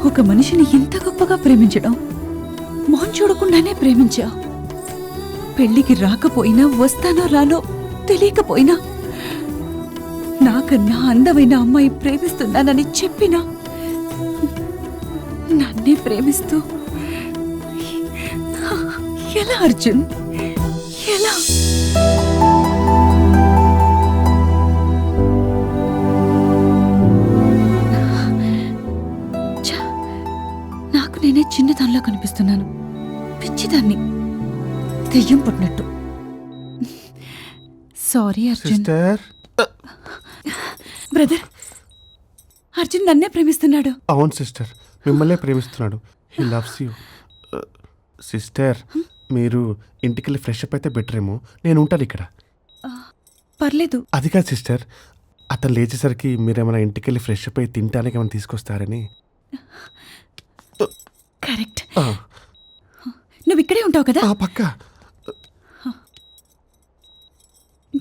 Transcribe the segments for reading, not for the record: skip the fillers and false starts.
ఒక మనిషిని ఇంత గొప్పగా ప్రేమించడం, మొహం చూడకుండానే ప్రేమించా. పెళ్లికి రాకపోయినా, వస్తానో రానో తెలియకపోయినా, నాకన్నా అందమైన అమ్మాయి ప్రేమిస్తున్నానని చెప్పినా నన్నే ప్రేమిస్తూ ఎలా అర్జున్, ఎలా? నాకు నేనే చిన్నదానిలో కనిపిస్తున్నాను, పిచ్చిదాన్ని, దెయ్యం పుట్టినట్టు. సారీ అర్జున్. బ్రదర్, అర్జున్ నన్నే ప్రేమిస్తున్నాడు. అవును సిస్టర్, మిమ్మల్నే ప్రేమిస్తున్నాడు. He loves you. సిస్టర్, మీరు ఇంటికెళ్ళి ఫ్రెష్ అప్ అయితే బెటర్ ఏమో. నేను ఉంటాను ఇక్కడ. పర్లేదు. అది కాదు సిస్టర్, అతను లేచేసరికి మీరేమైనా ఇంటికెళ్ళి ఫ్రెష్ అప్ అయి తినడానికి ఏమైనా తీసుకొస్తారని. కరెక్ట్. నువ్వు ఇక్కడే ఉంటావు కదా? పక్కా.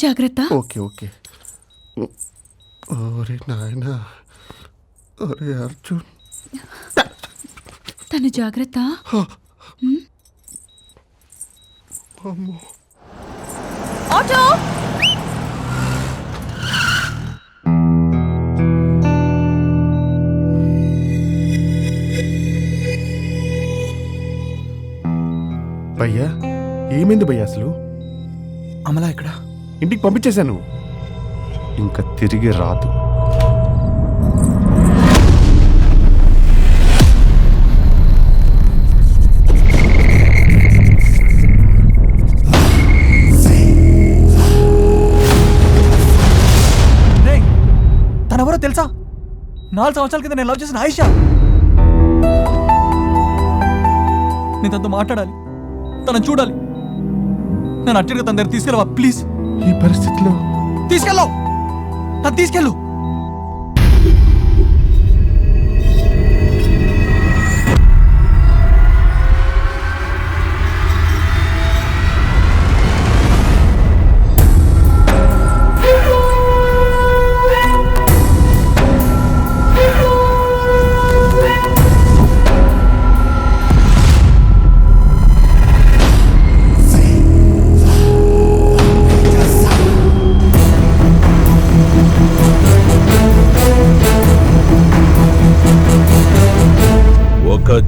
జాగ్రత్త. Okay okay. ఓరే నాయనా, ఓరే అర్జున్. తను జాగ్రత్త. ఆటో! భయ్యా, ఏమైంది భయ్యా అసలు? అమలా ఇక్కడ? ఇంటికి పంపించేశాను, ఇంకా తిరిగి రాదు. తనెవరో తెలుసా? 4 సంవత్సరాల కింద నేను లవ్ చేసిన ఆయిషా. నేను తనతో మాట్లాడాలి, తనను చూడాలి. నన్ను అర్జెంట్గా తన దగ్గర తీసుకెళ్ళవా ప్లీజ్? ఈ పరిస్థితిలో తీసుకెళ్ళవు, తను తీసుకెళ్ళు.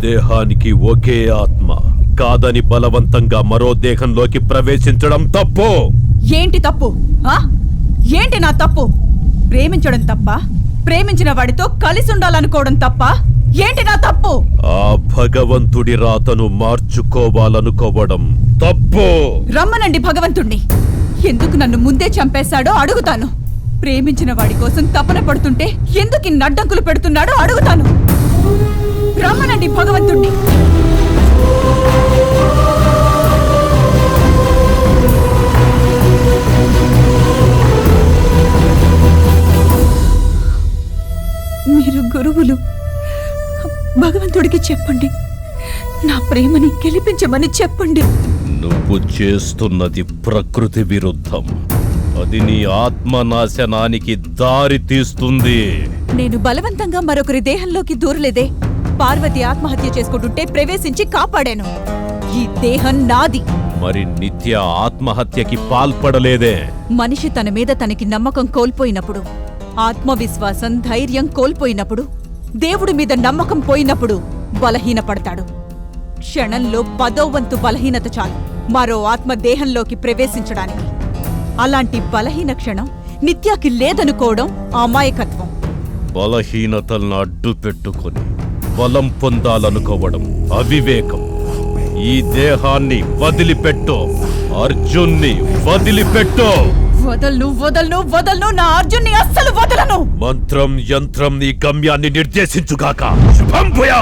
దేహానికి ఒకే ఆత్మ కాదని బలవంతంగా మరో దేహంలోకి ప్రవేశించడం తప్పు. ఏంటి తప్పు? ఏంటి నా తప్పు? ప్రేమించడం తప్ప? ప్రేమించిన వాడితో కలిసి ఉండాలనుకోవడం తప్ప? ఏంటి నా తప్పు? ఆ భగవంతుడి రాతను మార్చుకోవాలనుకోవడం తప్పు. రమ్మనండి భగవంతుణ్ణి. ఎందుకు నన్ను ముందే చంపేశాడో అడుగుతాను. ప్రేమించిన వాడి కోసం తపన పడుతుంటే ఎందుకు ఇన్ని అడ్డంకులు పెడుతున్నాడో అడుగుతాను. రమ్మనండి భగవంతుణ్ణి. మీరు గురువులు, భగవంతుడికి చెప్పండి, నా ప్రేమని గెలిపించమని చెప్పండి. నువ్వు చేస్తున్నది ప్రకృతి విరుద్ధం. అది నీ ఆత్మనాశనానికి దారి తీస్తుంది. నేను బలవంతంగా మరొకరి దేహంలోకి దూరలేదే. పార్వతి ఆత్మహత్య చేసుకుంటుంటే ప్రవేశించి కాపాడాను. ఈ దేహం నాది. మరి నిత్య ఆత్మహత్యకి పాల్పడలేదే. మనిషి తన మీద తనకి నమ్మకం కోల్పోయినప్పుడు, ఆత్మవిశ్వాసం, ధైర్యం కోల్పోయినప్పుడు, దేవుడి మీద నమ్మకం పోయినప్పుడు బలహీనపడతాడు. క్షణంలో 10వ వంతు బలహీనత చాలు మరో ఆత్మ దేహంలోకి ప్రవేశించడానికి. అలాంటి బలహీన క్షణం నిత్యాకి లేదనుకోవడం అమాయకత్వం. బలహీనతలను అడ్డు పెట్టుకొని బలం పొందాలనుకోవడం అవివేకం. ఈ దేహాన్ని వదిలిపెట్టు, అర్జున్ని వదిలిపెట్టు. వదలను వదలను వదలను, నా అర్జున్ని అస్సలు వదలను. మంత్రం యంత్రం నీ గమ్యాన్ని నిర్దేశించుగాక. శుభం భూయా.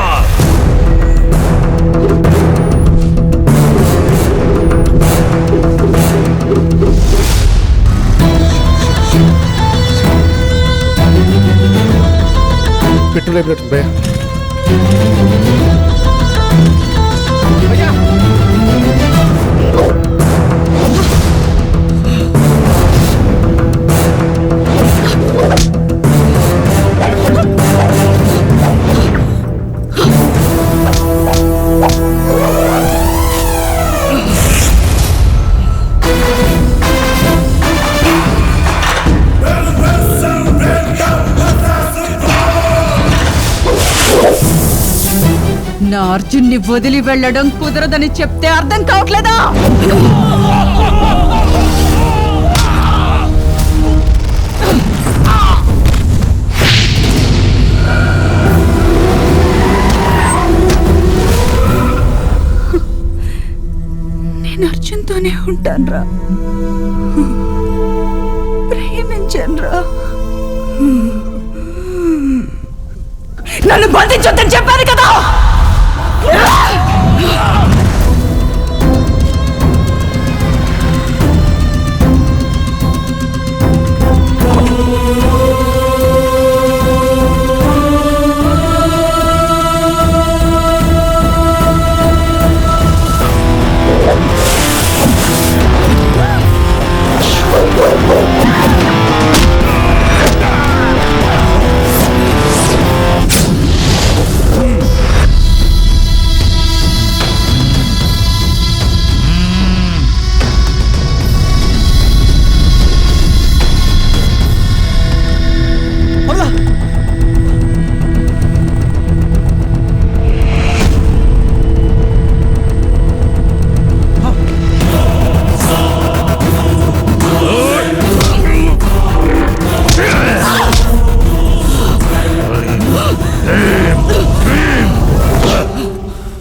పెట్రోల్ అయిపోతుంది భయ్యా. నా అర్జున్ని వదిలి వెళ్ళడం కుదరదని చెప్తే అర్థం కావట్లేదా? నేను అర్జున్తోనే ఉంటానురా, ప్రేమించానురా. నన్ను బంధించొద్దని చెప్పాను కదా.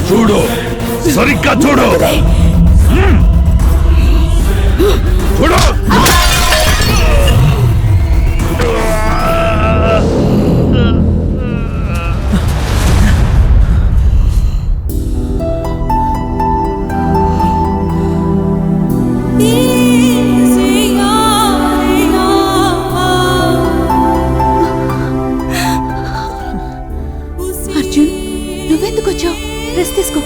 చూడు, సరిగ్గా చూడు. చూడు. అర్జున్, నువ్వెందుకు వచ్చావు? రెస్ట్ తీసుకో.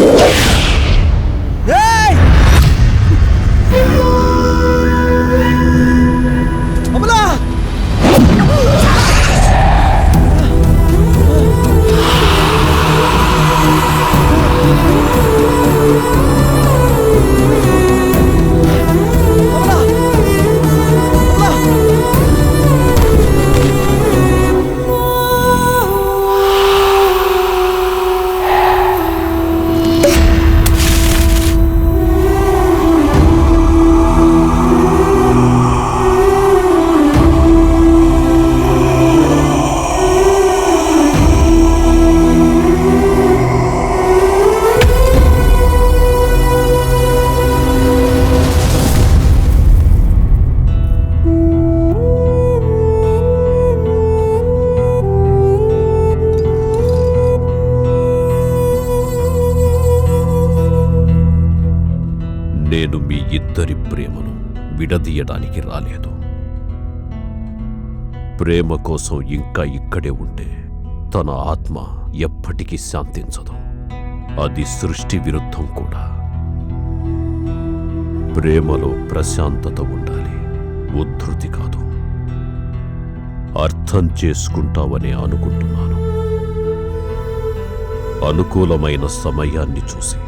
నేను మీ ఇద్దరి ప్రేమను విడదీయడానికి రాలేదు. ప్రేమ కోసం ఇంకా ఇక్కడే ఉంటే తన ఆత్మ ఎప్పటికీ శాంతించదు. అది సృష్టి విరుద్ధం కూడా. ప్రేమలో ప్రశాంతత ఉండాలి, ఉద్ధృతి కాదు. అర్థం చేసుకుంటావని అనుకుంటున్నాను. అనుకూలమైన సమయాన్ని చూసి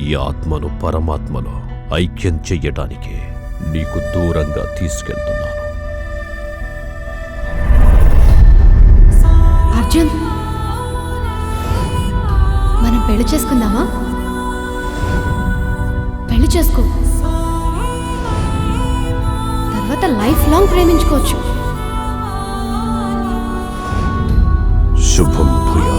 ఈ ఆత్మను పరమాత్మలో ఐక్యం చెయ్యడానికే నీకు దూరంగా తీసుకెళ్తున్నాను. అర్జున్, మనం పెళ్లి చేసుకుందామా? పెళ్లి చేసుకో, తర్వాత లైఫ్ లాంగ్ ప్రేమించుకోవచ్చు. శుభం భూయా.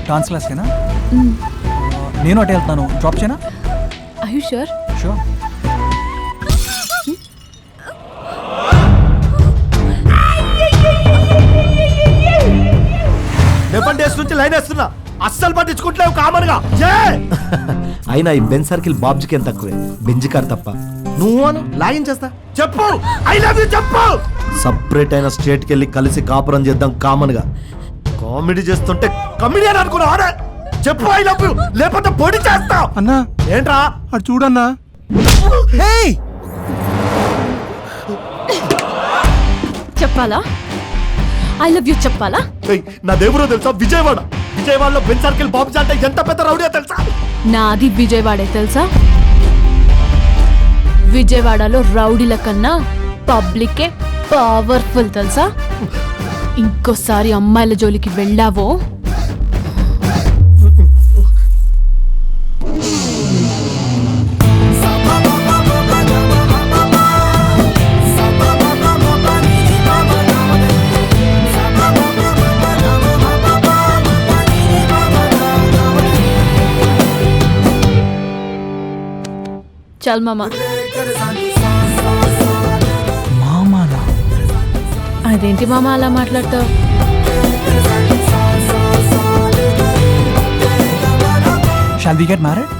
డాన్స్ క్లాస్కేనా? నేను అటే వెళ్తాను, డ్రాప్ చేయనా? Are you sure? షూర్. డెఫెన్ డేస్ నుంచి లైన్ వేస్తున్నా, అస్సలు పట్టించుకుంటలేవు కామన్గా. అయినా ఈ బెంజ్ సర్కిల్ బాబ్జీకి ఎంత తక్కువే, బెంజ్ కార్ తప్ప. నువ్వు అను లాగిన్ చేస్తా. చెప్పు ఐ లవ్ యూ చెప్పు. సపరేట్ అయిన స్టేట్కి వెళ్ళి కలిసి కాపురం చేద్దాం కామన్ గా. కామెడీ చేస్తుంటే కమిడియన్ అనుకున్నావు. చెప్పు ఐ లవ్ యూ, లేకపోతే పొడి చేస్తా. అన్నా ఏంట్రా అటు చూడన్నా. చెప్పాలా? ఐ లవ్ యూ చెప్పాలా? ఏయ్, నా దేవుడో తెలుసా? విజయవాడలో బెంజ్ సర్కిల్ బాబు అంటే ఎంత పెద్ద రౌడీయో తెలుసా? నాది విజయవాడే తెలుసా? విజయవాడలో రౌడీల కన్నా పబ్లికే పవర్ఫుల్ తెలుసా? ఇంకోసారి అమ్మాయిల జోలికి వెళ్ళావో చల్ మామా. మామానా? అదేంటి మామ అలా మాట్లాడతావు? Shall we get married?